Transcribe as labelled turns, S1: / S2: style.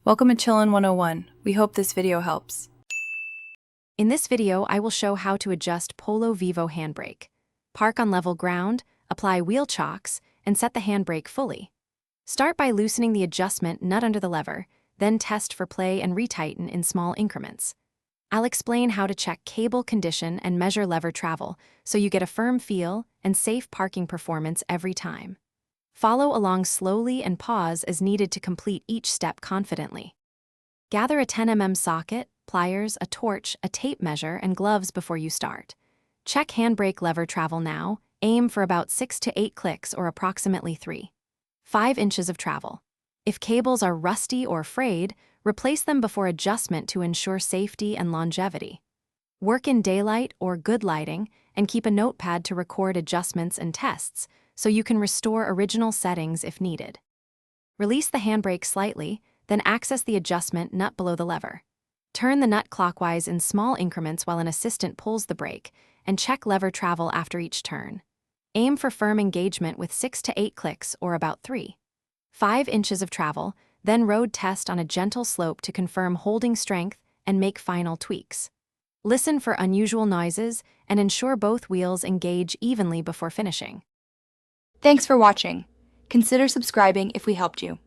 S1: Welcome to Chillin' 101. We hope this video helps.
S2: In this video, I will show how to adjust Polo Vivo handbrake. Park on level ground, apply wheel chocks, and set the handbrake fully. Start by loosening the adjustment nut under the lever, then test for play and retighten in small increments. I'll explain how to check cable condition and measure lever travel so you get a firm feel and safe parking performance every time. Follow along slowly and pause as needed to complete each step confidently. Gather a 10 mm socket, pliers, a torch, a tape measure, and gloves before you start. Check handbrake lever travel now, aim for about 6 to 8 clicks or approximately 3.5 inches of travel. If cables are rusty or frayed, replace them before adjustment to ensure safety and longevity. Work in daylight or good lighting and keep a notepad to record adjustments and tests so you can restore original settings if needed. Release the handbrake slightly, then access the adjustment nut below the lever. Turn the nut clockwise in small increments while an assistant pulls the brake, and check lever travel after each turn. Aim for firm engagement with 6 to 8 clicks or about 3.5 inches of travel, then road test on a gentle slope to confirm holding strength and make final tweaks. Listen for unusual noises and ensure both wheels engage evenly before finishing.
S3: Thanks for watching. Consider subscribing if we helped you.